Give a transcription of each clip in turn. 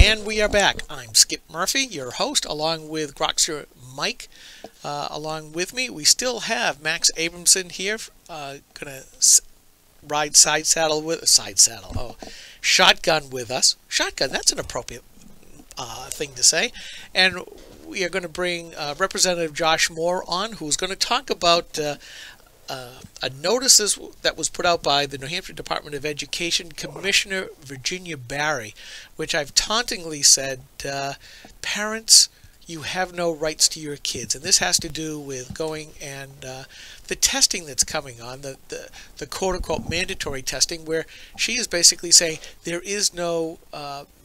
And we are back. I'm Skip Murphy, your host, along with Grokster Mike. Along with me, we still have Max Abramson here, gonna ride shotgun with us. Shotgun, that's an appropriate thing to say. And we are going to bring Representative Josh Moore on, who's going to talk about a notice that was put out by the New Hampshire Department of Education Commissioner Virginia Barry, which I've tauntingly said, parents, you have no rights to your kids. And this has to do with going and the testing that's coming on, the quote-unquote mandatory testing, where she is basically saying there is no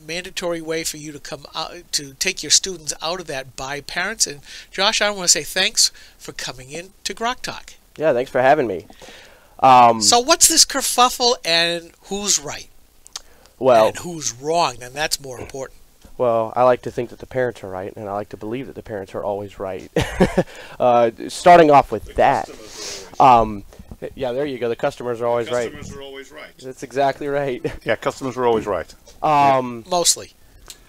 mandatory way for you to come out to take your students out of that by parents. And Josh, I want to say thanks for coming in to GrokTALK. Yeah, thanks for having me. So what's this kerfuffle, and who's right? Well, and who's wrong? And that's more important. Well, I like to think that the parents are right, and I like to believe that the parents are always right. Starting off with that. Yeah, there you go. The customers are always right. Customers are always right. That's exactly right. Yeah, customers are always right. Mostly.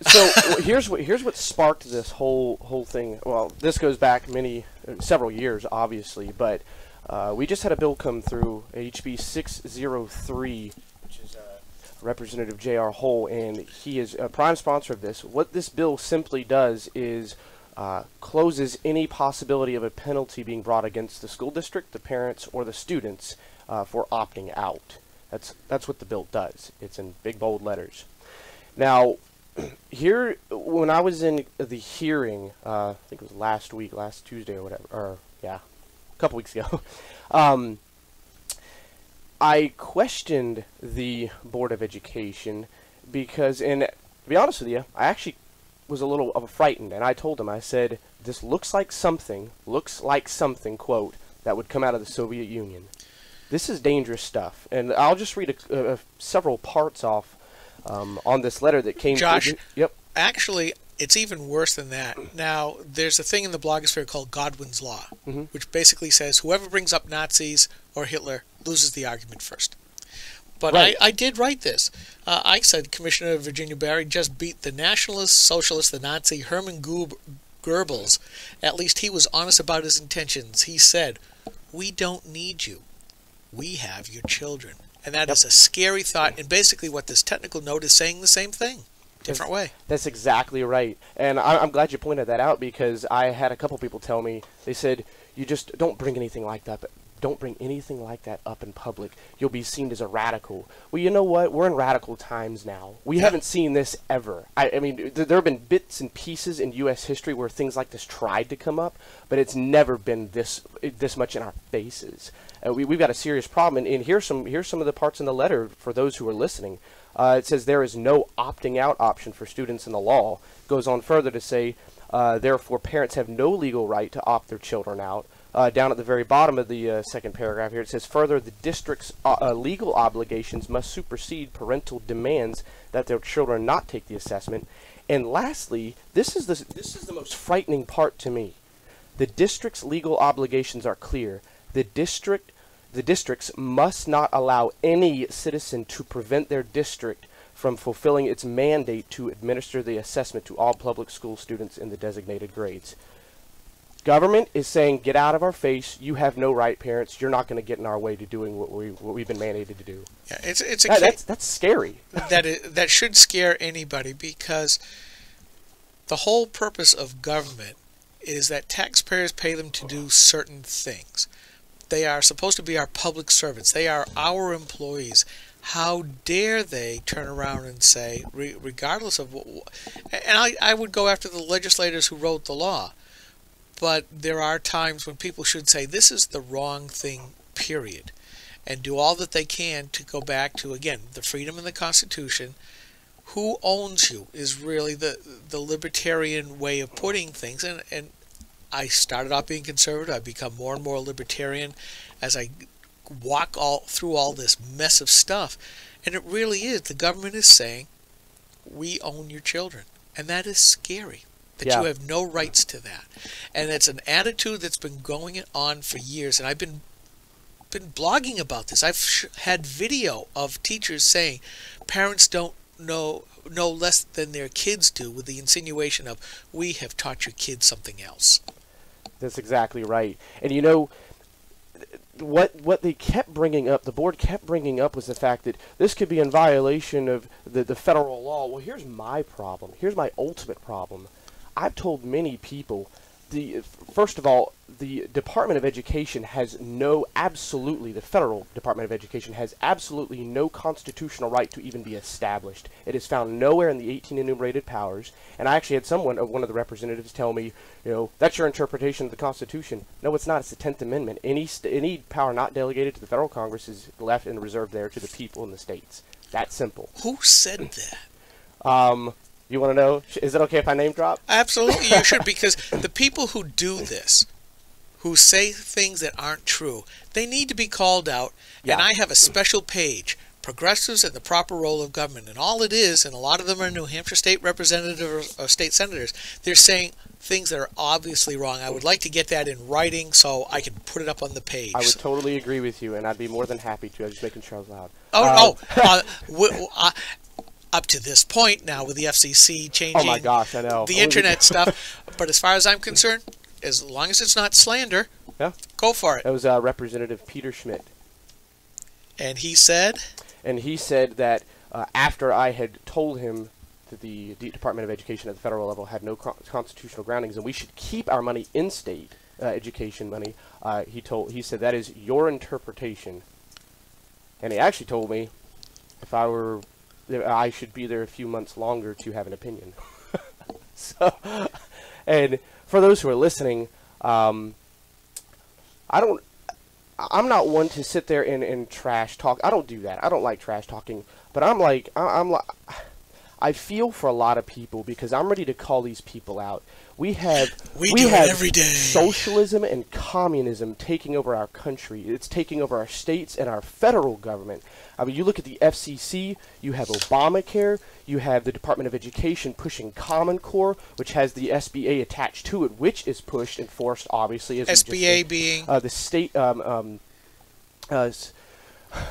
So here's what sparked this whole thing. Well, this goes back several years, obviously, but we just had a bill come through, HB 603, which is Representative J.R. Hull, and he is a prime sponsor of this. What this bill simply does is closes any possibility of a penalty being brought against the school district, the parents, or the students for opting out. That's what the bill does. It's in big bold letters. Now, here, when I was in the hearing, I think it was last Tuesday or whatever, or yeah, a couple weeks ago, I questioned the Board of Education because, and to be honest with you, I actually was a little frightened, and I told them, I said, this looks like something, quote, that would come out of the Soviet Union. This is dangerous stuff, and I'll just read several parts off on this letter that came Josh, through. Yep. Actually, it's even worse than that. Now, there's a thing in the blogosphere called Godwin's Law, which basically says whoever brings up Nazis or Hitler loses the argument first. But right. I did write this. I said Commissioner Virginia Barry just beat the nationalist, socialist, the Nazi Hermann Goebbels. At least he was honest about his intentions. He said, "We don't need you. We have your children." And that is a scary thought. And basically what this technical note is saying the same thing. Different way. That's exactly right. And I'm glad you pointed that out, because I had a couple people tell me, they said, you just don't bring anything like that. Don't bring anything like that up in public. You'll be seen as a radical. Well, you know what? We're in radical times now. We haven't seen this ever. I mean, there have been bits and pieces in U.S. history where things like this tried to come up, but it's never been this much in our faces. We've got a serious problem. And here's some of the parts in the letter for those who are listening. It says there is no opting out option for students in the law. It goes on further to say, therefore, parents have no legal right to opt their children out. Down at the very bottom of the second paragraph here, it says, further, the district's legal obligations must supersede parental demands that their children not take the assessment. And lastly, this is the most frightening part to me. The district's legal obligations are clear. The districts must not allow any citizen to prevent their district from fulfilling its mandate to administer the assessment to all public school students in the designated grades. Government is saying, get out of our face. You have no right, parents. You're not going to get in our way to doing what we've been mandated to do. Yeah, that's scary. That should scare anybody, because the whole purpose of government is that taxpayers pay them to do certain things. They are supposed to be our public servants. They are our employees. How dare they turn around and say, regardless of what... And I would go after the legislators who wrote the law. But there are times when people should say, this is the wrong thing, period. And do all that they can to go back to, again, the freedom in the Constitution. Who owns you is really the libertarian way of putting things. And I started off being conservative. I've become more and more libertarian as I walk through all this mess of stuff. And it really is. The government is saying, we own your children. And that is scary. That you have no rights to that. And it's an attitude that's been going on for years. And I've been blogging about this. I've had video of teachers saying parents don't no less than their kids do, with the insinuation of, we have taught your kids something else. That's exactly right. And you know, what they kept bringing up, the board kept bringing up, was the fact that this could be in violation of the federal law. Well, here's my problem. Here's my ultimate problem. I've told many people, first of all, the Department of Education has the Federal Department of Education has absolutely no constitutional right to even be established. It is found nowhere in the 18 enumerated powers. And I actually had one of the representatives tell me, that's your interpretation of the Constitution. No, it's not. It's the 10th Amendment. Any power not delegated to the federal Congress is left and reserved there to the people in the states. That simple. Who said that? You want to know? Is it okay if I name drop? Absolutely, you should, because the people who do this, who say things that aren't true, they need to be called out. Yeah. And I have a special page, Progressives and the Proper Role of Government. And all it is, and a lot of them are New Hampshire state representatives or state senators, they're saying things that are obviously wrong. I would like to get that in writing so I can put it up on the page. I would totally agree with you, and I'd be more than happy to. I was just making sure I was loud. Up to this point now, with the FCC changing oh my gosh, I know. the internet stuff. But as far as I'm concerned, as long as it's not slander, yeah, go for it. That was Representative Peter Schmidt. And he said? And he said that after I had told him that the Department of Education at the federal level had no constitutional groundings and we should keep our money in state education money, he said that is your interpretation. And he actually told me I should be there a few months longer to have an opinion. So, and for those who are listening, I'm not one to sit there and trash talk. I don't do that. I don't like trash talking. But I feel for a lot of people because I'm ready to call these people out. We have every day. Socialism and communism taking over our country. It's taking over our states and our federal government. I mean, you look at the FCC, you have Obamacare, you have the Department of Education pushing Common Core, which has the SBA attached to it, which is pushed and forced, obviously. As SBA being? The state...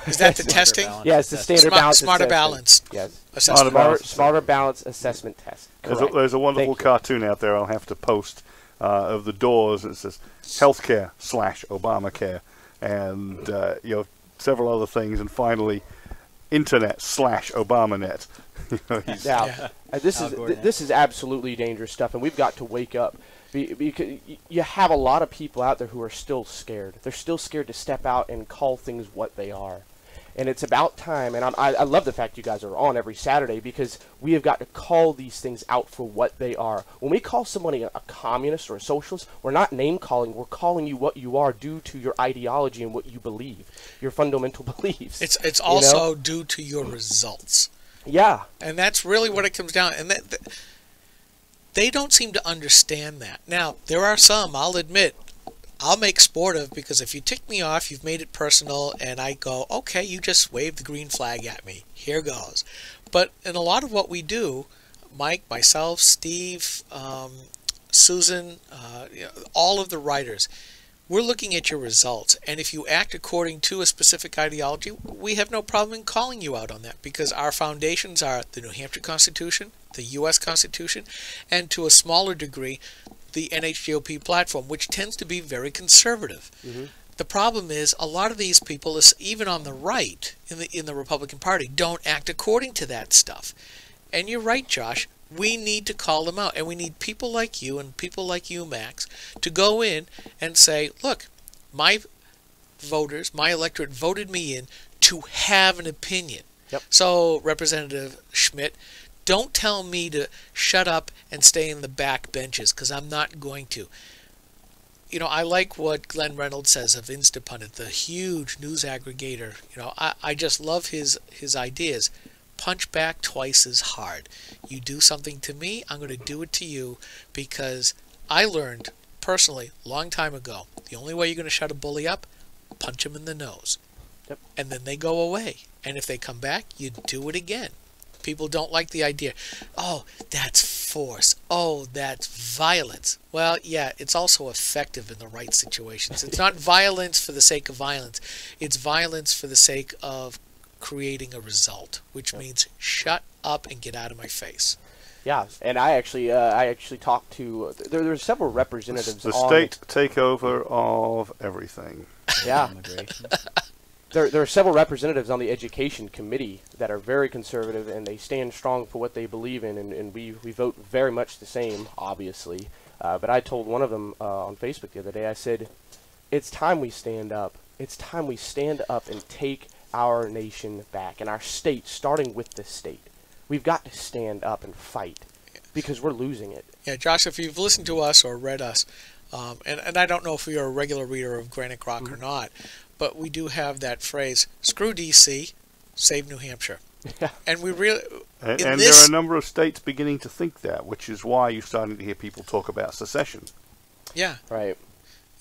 is that the testing? Yes, the standard balance. Smarter balance. Yes. Smarter balance assessment test. There's a wonderful cartoon out there I'll have to post of the doors. It says healthcare / Obamacare, and several other things, and finally internet / Obamanet. This is absolutely dangerous stuff, and we've got to wake up. Because you have a lot of people out there who are still scared. They're still scared to step out and call things what they are. And it's about time, and I love the fact you guys are on every Saturday, because we have got to call these things out for what they are. When we call somebody a communist or a socialist, we're not name-calling. We're calling you what you are due to your ideology and what you believe, your fundamental beliefs. It's also due to your results. Yeah. And that's really what it comes down to. And they don't seem to understand that. Now, there are some, I'll admit, I'll make sport of, because if you tick me off, you've made it personal, and I go, okay, you just waved the green flag at me. Here goes. But in a lot of what we do, Mike, myself, Steve, Susan, all of the writers, we're looking at your results. And if you act according to a specific ideology, we have no problem in calling you out on that, because our foundations are the New Hampshire Constitution, the U.S. Constitution, and to a smaller degree, the NHGOP platform, which tends to be very conservative. Mm-hmm. The problem is a lot of these people, even on the right in the Republican Party, don't act according to that stuff. And you're right, Josh. We need to call them out, and we need people like you and people like you, Max, to go in and say, look, my voters, my electorate voted me in to have an opinion. Yep. So, Representative Schmidt, don't tell me to shut up and stay in the back benches, because I'm not going to. I like what Glenn Reynolds says of Instapundit, the huge news aggregator. I just love his ideas. Punch back twice as hard. You do something to me, I'm going to do it to you, because I learned personally a long time ago, the only way you're going to shut a bully up, punch him in the nose. Yep. And then they go away. And if they come back, you do it again. People don't like the idea, oh, that's force, oh, that's violence. Well, yeah, it's also effective in the right situations. It's not violence for the sake of violence. It's violence for the sake of creating a result, which means shut up and get out of my face. Yeah, and I actually talked to there's several representatives. The state takeover of everything. Yeah. There are several representatives on the education committee that are very conservative, and they stand strong for what they believe in, and we vote very much the same, obviously. But I told one of them on Facebook the other day, I said, it's time we stand up. It's time we stand up and take our nation back, and our state, starting with the state. We've got to stand up and fight, because we're losing it. Yeah, Josh, if you've listened to us or read us, and I don't know if you're a regular reader of Granite Grok or not, but we do have that phrase, screw D.C., save New Hampshire. Yeah. And we really... And there are a number of states beginning to think that, which is why you're starting to hear people talk about secession. Yeah. Right.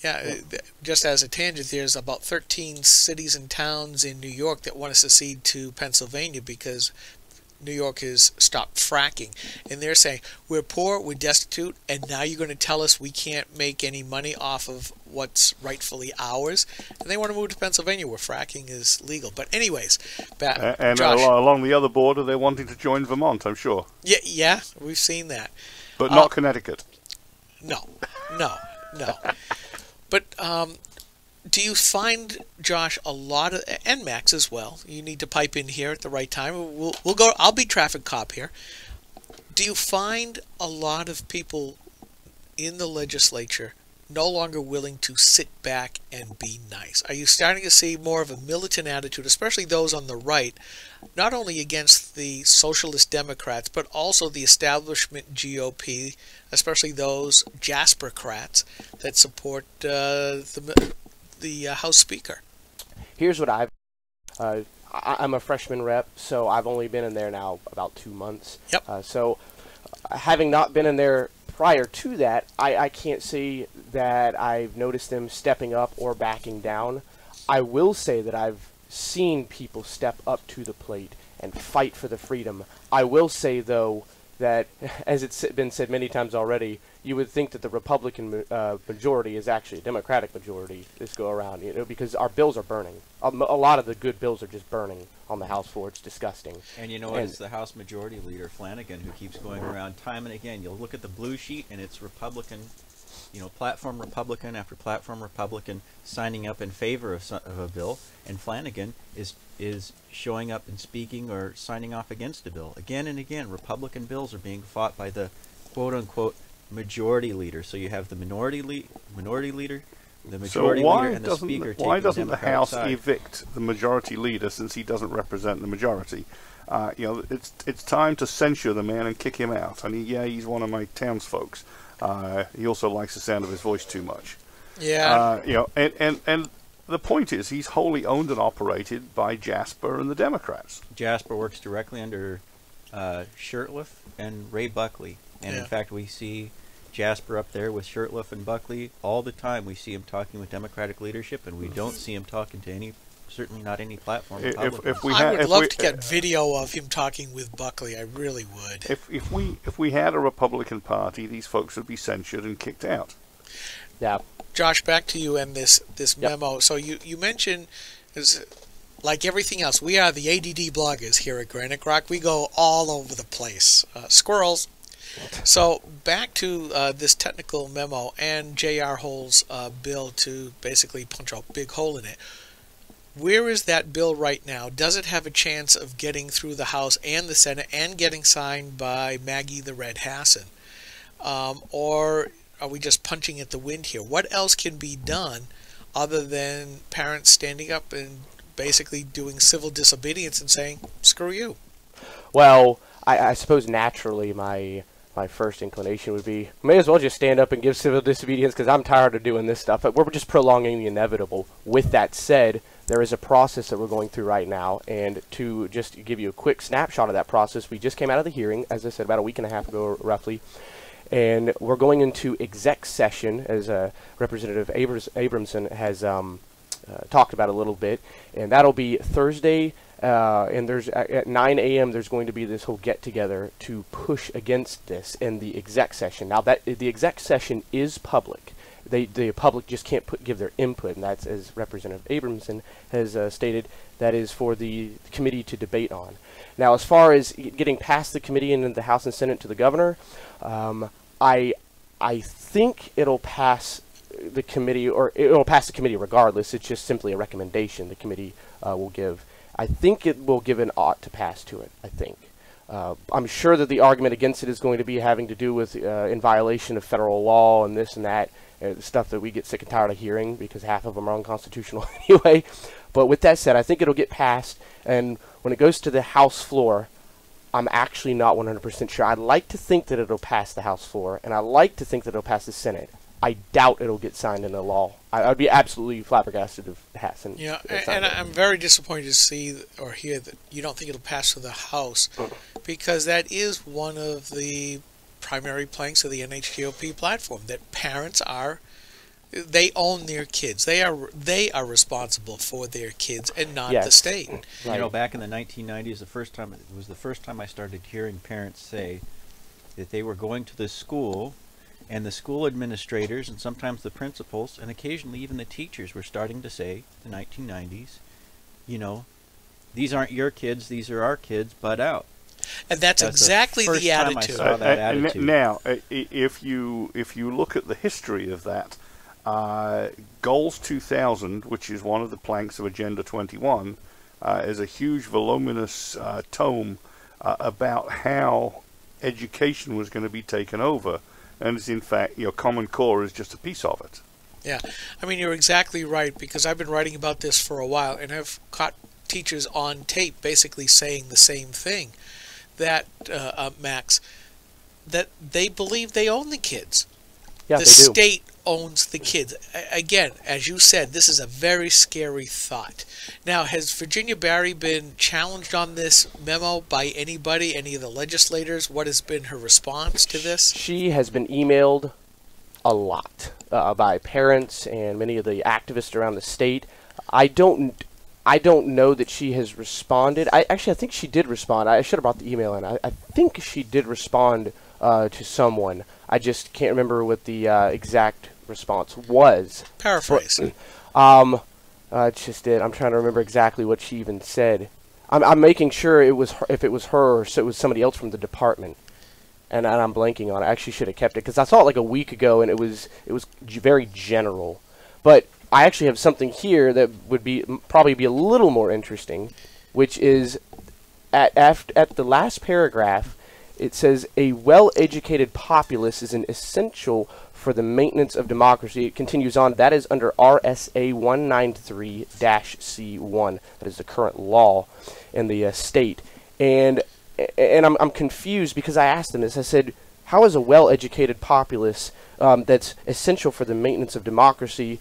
Yeah, just as a tangent, there's about 13 cities and towns in New York that want to secede to Pennsylvania because New York has stopped fracking. And they're saying, we're poor, we're destitute, and now you're going to tell us we can't make any money off of what's rightfully ours? And they want to move to Pennsylvania where fracking is legal. But anyways, and Josh, along the other border, they're wanting to join Vermont, I'm sure. Yeah, we've seen that. But not Connecticut. No. But do you find, Josh, a lot of, and Max as well, you need to pipe in here at the right time. We'll go, I'll be traffic cop here. Do you find a lot of people in the legislature no longer willing to sit back and be nice? Are you starting to see more of a militant attitude, especially those on the right, not only against the socialist Democrats, but also the establishment GOP, especially those Jaspercrats that support the House Speaker? Here's what I'm a freshman rep, so I've only been in there now about 2 months. Yep. So having not been in there prior to that, I can't say that I've noticed them stepping up or backing down. I will say that I've seen people step up to the plate and fight for the freedom. I will say, though, that, as it's been said many times already, you would think that the Republican majority is actually a Democratic majority this go around, because our bills are burning. A lot of the good bills are just burning on the House floor. It's disgusting. And you know what? It's the House Majority Leader, Flanagan, who keeps going around time and again. You'll look at the blue sheet, and it's Republican, platform Republican after platform Republican signing up in favor of a bill, and Flanagan is showing up and speaking or signing off against a bill. Again and again, Republican bills are being fought by the quote-unquote majority leader. So you have the minority leader, the majority leader, and the speaker. Why doesn't the House side. evict the majority leader, since he doesn't represent the majority? It's time to censure the man and kick him out. I mean, yeah, he's one of my townsfolks. He also likes the sound of his voice too much. Yeah. And the point is, he's wholly owned and operated by Jasper and the Democrats. Jasper works directly under Shurtleff and Ray Buckley, and in fact, we see Jasper up there with Shurtleff and Buckley all the time. We see him talking with Democratic leadership, and we don't see him talking to certainly not any platform Republicans. I would love to get video of him talking with Buckley. I really would. If we had a Republican Party, these folks would be censured and kicked out. Yeah. Josh, back to you and this memo. So you mentioned, like everything else, we are the ADD bloggers here at Granite Grok. We go all over the place. Squirrels. So back to this technical memo and J.R. Hull's bill to basically punch a big hole in it. Where is that bill right now? Does it have a chance of getting through the House and the Senate and getting signed by Maggie the Red Hassan? Or are we just punching at the wind here? What else can be done other than parents standing up and basically doing civil disobedience and saying, screw you? Well, I suppose naturally my first inclination would be, may as well just stand up and give civil disobedience because I'm tired of doing this stuff. But we're just prolonging the inevitable. With that said, there is a process that we're going through right now, and to just give you a quick snapshot of that process, we just came out of the hearing, as I said, about a week and a half ago, roughly, and we're going into exec session, as Representative Abramson has talked about a little bit, and that'll be Thursday, and there's at 9 a.m. there's going to be this whole get-together to push against this in the exec session. Now, the exec session is public, the public just can't give their input, and that's, as Representative Abramson has stated, that is for the committee to debate on. Now, as far as getting past the committee and the House and Senate to the governor, I think it'll pass the committee, or it'll pass the committee regardless. It's just simply a recommendation the committee will give. I think it will give an ought to pass to it, I think. I'm sure that the argument against it is going to be having to do with in violation of federal law and this and that, the stuff that we get sick and tired of hearing because half of them are unconstitutional anyway. But with that said, I think it'll get passed, and when it goes to the House floor, I'm actually not 100% sure. I'd like to think that it'll pass the House floor, and I'd like to think that it'll pass the Senate. I doubt it'll get signed into law. I'd be absolutely flabbergasted if it hasn't. Yeah, and I'm very disappointed to see or hear that you don't think it'll pass to the House, because that is one of the primary planks of the NHGOP platform, that parents they own their kids. They are responsible for their kids and not the state. Right. You know, back in the 1990s, it was the first time I started hearing parents say that they were going to this school, and the school administrators and sometimes the principals and occasionally even the teachers were starting to say, in the 1990s, you know, these aren't your kids, these are our kids, butt out. And that's exactly the attitude. I saw that attitude. Now, if you look at the history of that, Goals 2000, which is one of the planks of Agenda 21, is a huge, voluminous tome about how education was going to be taken over, and it's in fact, Common Core is just a piece of it. Yeah, I mean, you're exactly right, because I've been writing about this for a while, and I've caught teachers on tape basically saying the same thing, that, Max, that they believe they own the kids. Yeah, the they do. state owns the kids. Again, as you said, this is a very scary thought. Now, has Virginia Barry been challenged on this memo by anybody, any of the legislators? What has been her response to this? She has been emailed a lot by parents and many of the activists around the state. I don't know that she has responded. I think she did respond. I should have brought the email in. I think she did respond to someone. I just can't remember what the exact response was. Paraphrase. It's just it. I'm trying to remember exactly what she even said. I'm making sure it was her, if it was her or so it was somebody else from the department, and I'm blanking on it. I actually should have kept it because I saw it like a week ago and it was very general. But I actually have something here that would probably be a little more interesting, which is at the last paragraph. It says, a well-educated populace is an essential for the maintenance of democracy. It continues on. That is under RSA 193-C1. That is the current law in the state. And I'm confused because I asked them this. I said, how is a well-educated populace that's essential for the maintenance of democracy,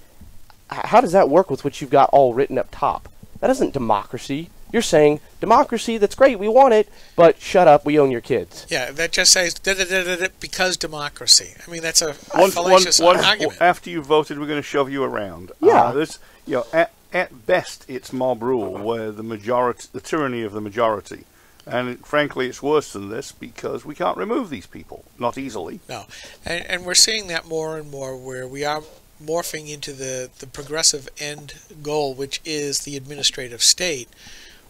how does that work with what you've got all written up top? That isn't democracy. You're saying, democracy, that's great, we want it, but shut up, we own your kids. Yeah, that just says, because democracy. I mean, that's a fallacious argument. After you voted, we're going to shove you around. Yeah. At best, it's mob rule, where the tyranny of the majority. And frankly, it's worse than this because we can't remove these people, not easily. No, and we're seeing that more and more, where we are morphing into the progressive end goal, which is the administrative state,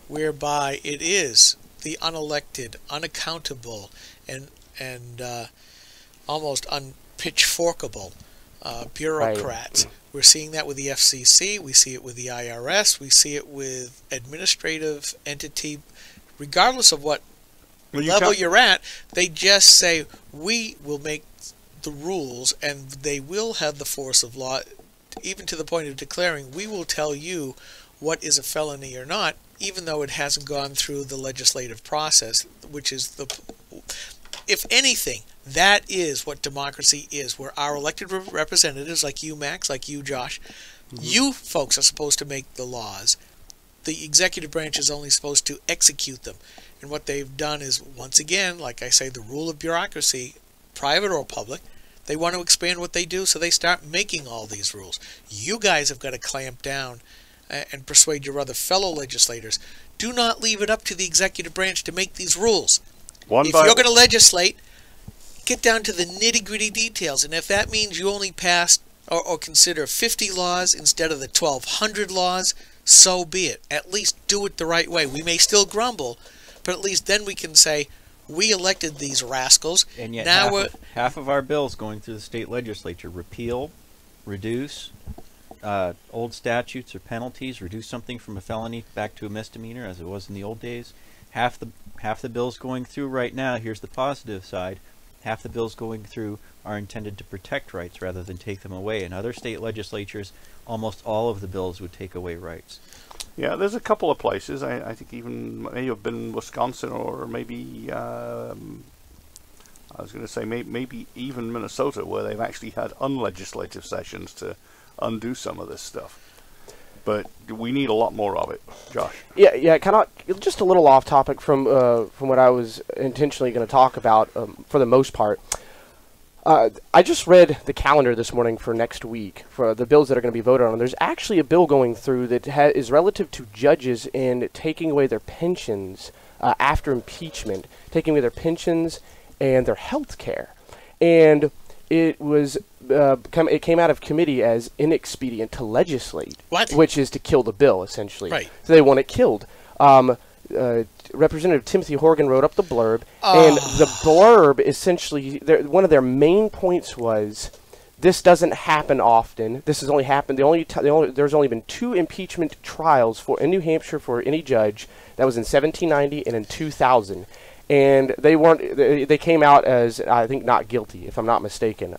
whereby it is the unelected, unaccountable, and almost unpitchforkable bureaucrats. Right. We're seeing that with the FCC, we see it with the IRS, we see it with administrative entity. Regardless of what level you're at, they just say, we will make the rules, and they will have the force of law, even to the point of declaring, we will tell you what is a felony or not, even though it hasn't gone through the legislative process, which is if anything, that is what democracy is, where our elected representatives, like you, Max, like you, Josh, you folks are supposed to make the laws. The executive branch is only supposed to execute them. And what they've done is, once again, like I say, the rule of bureaucracy, private or public, they want to expand what they do, so they start making all these rules. You guys have got to clamp down and persuade your other fellow legislators. Do not leave it up to the executive branch to make these rules. If you're going to legislate, get down to the nitty-gritty details. And if that means you only pass or consider 50 laws instead of the 1,200 laws, so be it. At least do it the right way. We may still grumble, but at least then we can say, we elected these rascals. And yet now half of our bills going through the state legislature repeal, reduce old statutes or penalties, reduce something from a felony back to a misdemeanor as it was in the old days. Half the bills going through right now, here's the positive side, half the bills going through are intended to protect rights rather than take them away. In other state legislatures, almost all of the bills would take away rights. Yeah, there's a couple of places. I think even may have been Wisconsin, or maybe I was going to say maybe even Minnesota, where they've actually had unlegislative sessions to undo some of this stuff. But we need a lot more of it, Josh. Yeah. Kind of just a little off topic from what I was intentionally going to talk about for the most part. I just read the calendar this morning for next week for the bills that are going to be voted on. There's actually a bill going through that is relative to judges and taking away their pensions after impeachment, taking away their pensions and their health care. And it was it came out of committee as inexpedient to legislate, which is to kill the bill, essentially. Right. So they want it killed. Representative Timothy Horgan wrote up the blurb, and the blurb essentially, one of their main points was, this doesn't happen often. This has only happened. There's only been 2 impeachment trials in New Hampshire for any judge. That was in 1790 and in 2000, and they weren't. They came out as, I think, not guilty, if I'm not mistaken.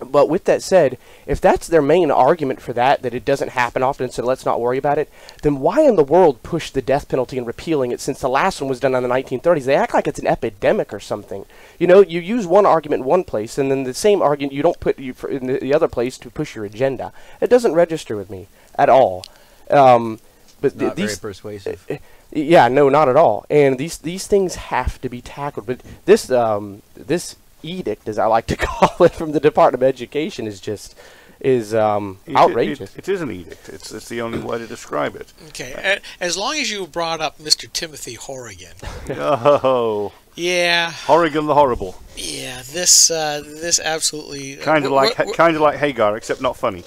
But with that said, if that's their main argument for that it doesn't happen often, so let's not worry about it, then why in the world push the death penalty and repealing it, since the last one was done in the 1930s? They act like it's an epidemic or something. You know, you use one argument in one place, and then the same argument you don't put in the other place to push your agenda. It doesn't register with me at all. But not very persuasive. Yeah, no, not at all. And these things have to be tackled. But this edict, as I like to call it, from the Department of Education is outrageous. It is an edict. It's the only way to describe it. Okay, as long as you brought up Mr. Timothy Horrigan. Oh. Yeah. Horrigan the Horrible. Yeah, this absolutely kind of like Hagar, except not funny.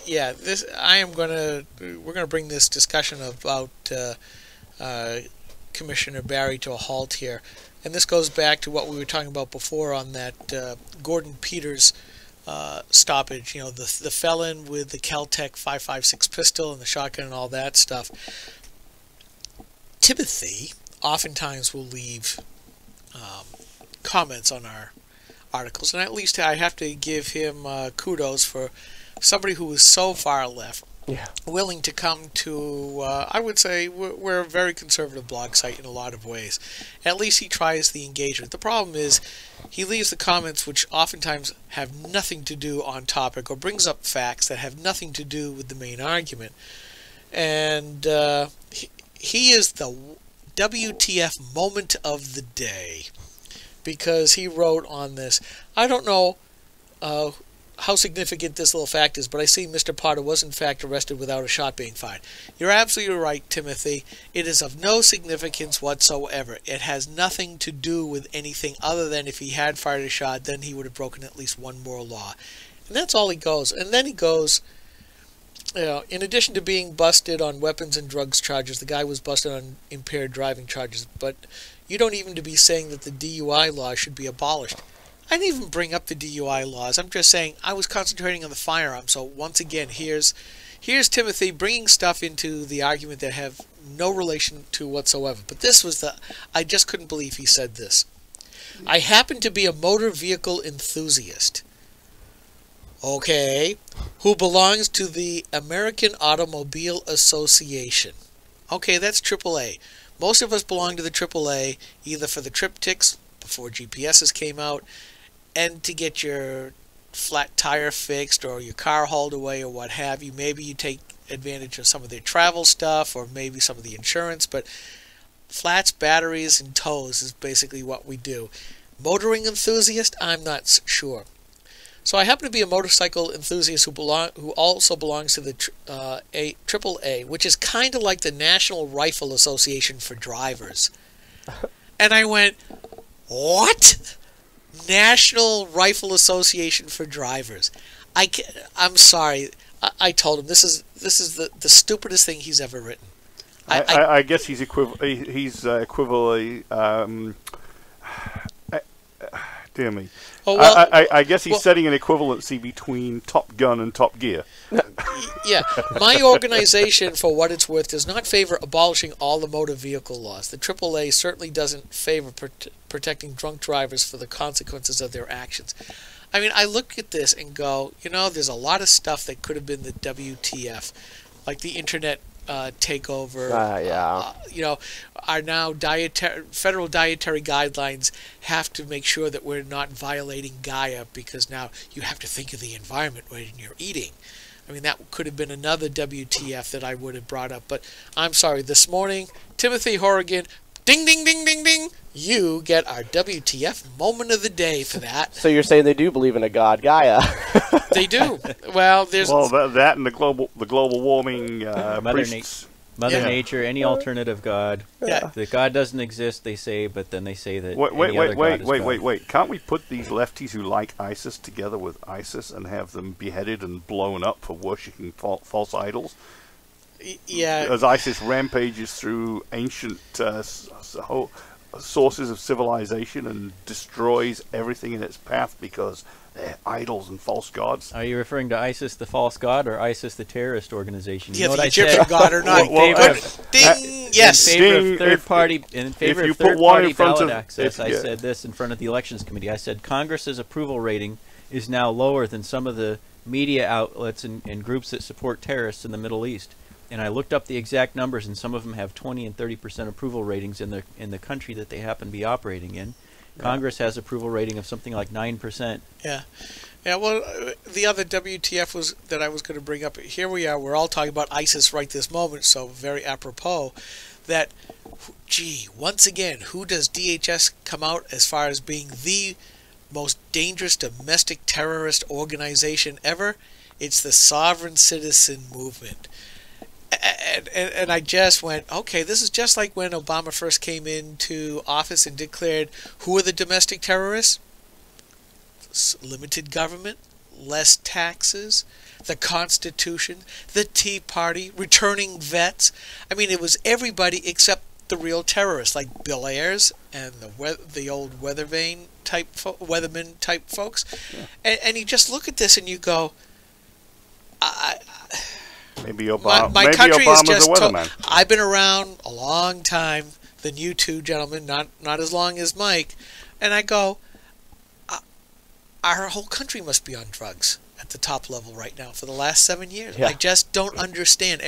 Yeah, we're gonna bring this discussion about Commissioner Barry to a halt here. And this goes back to what we were talking about before on that Gordon Peters stoppage. You know, the felon with the Kel-Tec 5.56 pistol and the shotgun and all that stuff. Timothy oftentimes will leave comments on our articles, and at least I have to give him kudos for somebody who is so far left. Yeah. Willing to come to, I would say, we're a very conservative blog site in a lot of ways. At least he tries the engagement. The problem is he leaves the comments which oftentimes have nothing to do on topic, or brings up facts that have nothing to do with the main argument. And he is the WTF moment of the day, because he wrote on this. I don't know how significant this little fact is, but I see Mr. Potter was in fact arrested without a shot being fired. You're absolutely right, Timothy. It is of no significance whatsoever. It has nothing to do with anything other than if he had fired a shot, then he would have broken at least one more law. And that's all he goes. And then he goes, you know, in addition to being busted on weapons and drugs charges, the guy was busted on impaired driving charges, but you don't even to be saying that the DUI law should be abolished. I didn't even bring up the DUI laws. I'm just saying I was concentrating on the firearm. So once again, here's Timothy bringing stuff into the argument that have no relation to whatsoever. But this was I just couldn't believe he said this. I happen to be a motor vehicle enthusiast. Okay. Who belongs to the American Automobile Association. Okay, that's AAA. Most of us belong to the AAA either for the triptychs before GPSs came out, and to get your flat tire fixed or your car hauled away or what have you. Maybe you take advantage of some of their travel stuff or maybe some of the insurance, but flats, batteries, and tows is basically what we do. Motoring enthusiast? I'm not sure. So I happen to be a motorcycle enthusiast who also belongs to the AAA, which is kind of like the National Rifle Association for drivers. And I went, what? National Rifle Association for drivers. I'm sorry. I told him this is the stupidest thing he's ever written. I guess he's equivalently. Dear me. Oh, well, I guess he's setting an equivalency between Top Gun and Top Gear. Yeah, my organization, for what it's worth, does not favor abolishing all the motor vehicle laws. The AAA certainly doesn't favor protecting drunk drivers for the consequences of their actions. I mean, I look at this and go, there's a lot of stuff that could have been the WTF, like the internet takeover. Are now federal dietary guidelines have to make sure that we're not violating Gaia, because now you have to think of the environment when you're eating. I mean, that could have been another WTF that I would have brought up. But I'm sorry, this morning, Timothy Horrigan, ding, ding, ding, ding, ding, you get our WTF moment of the day for that. So you're saying they do believe in a god, Gaia? They do. Well, there's that and the global warming priests. Mother Nature, any alternative god. Yeah. The god doesn't exist, they say, but then they say that wait. Can't we put these lefties who like ISIS together with ISIS and have them beheaded and blown up for worshipping false idols? Yeah. As ISIS rampages through ancient sources of civilization and destroys everything in its path because they're idols and false gods. Are you referring to ISIS, the false god, or ISIS, the terrorist organization? Yeah, the Egyptian god or not. Yes. In favor of third-party ballot access, I said this in front of the Elections Committee. I said Congress's approval rating is now lower than some of the media outlets and groups that support terrorists in the Middle East. And I looked up the exact numbers, and some of them have 20 and 30% approval ratings in the country that they happen to be operating in. Congress has approval rating of something like 9%. Yeah. Well, the other WTF that I was going to bring up. Here we are. We're all talking about ISIS right this moment, so very apropos. That, once again, who does DHS come out as far as being the most dangerous domestic terrorist organization ever? It's the Sovereign Citizen Movement. And I just went, okay, this is just like when Obama first came into office and declared, who are the domestic terrorists? Limited government, less taxes, the Constitution, the Tea Party, returning vets. I mean, it was everybody except the real terrorists, like Bill Ayers and the old Weatherman type folks. Yeah. And you just look at this and you go, Maybe Obama. My maybe country Obama's is just a weatherman. I've been around a long time than you two gentlemen, not as long as Mike, and I go, our whole country must be on drugs at the top level right now for the last 7 years. Yeah. I just don't understand.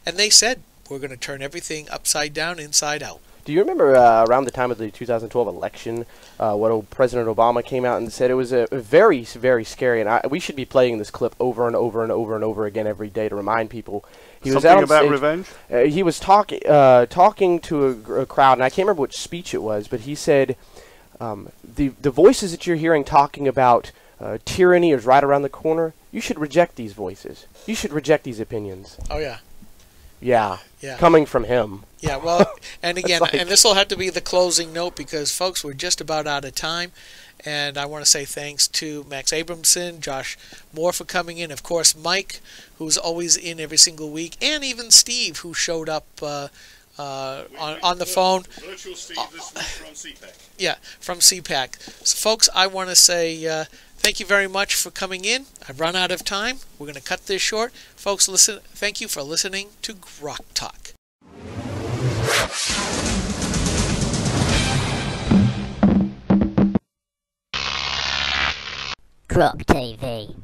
And they said we're going to turn everything upside down, inside out. Do you remember around the time of the 2012 election, when President Obama came out and said it was a very, very scary, and we should be playing this clip over and over and over and over again every day to remind people. He was out on about stage, revenge? He was talking to a crowd, and I can't remember which speech it was, but he said, the voices that you're hearing talking about tyranny is right around the corner. You should reject these voices. You should reject these opinions. Oh, yeah. Yeah. Coming from him. Yeah, well, and again, and this will have to be the closing note because, folks, we're just about out of time. And I want to say thanks to Max Abramson, Josh Moore for coming in. Of course, Mike, who's always in every single week. And even Steve, who showed up on the phone. Virtual Steve this week from CPAC. Yeah, from CPAC. So, folks, I want to say thank you very much for coming in. I've run out of time. We're going to cut this short. Folks, listen. Thank you for listening to GrokTALK. Grok TV.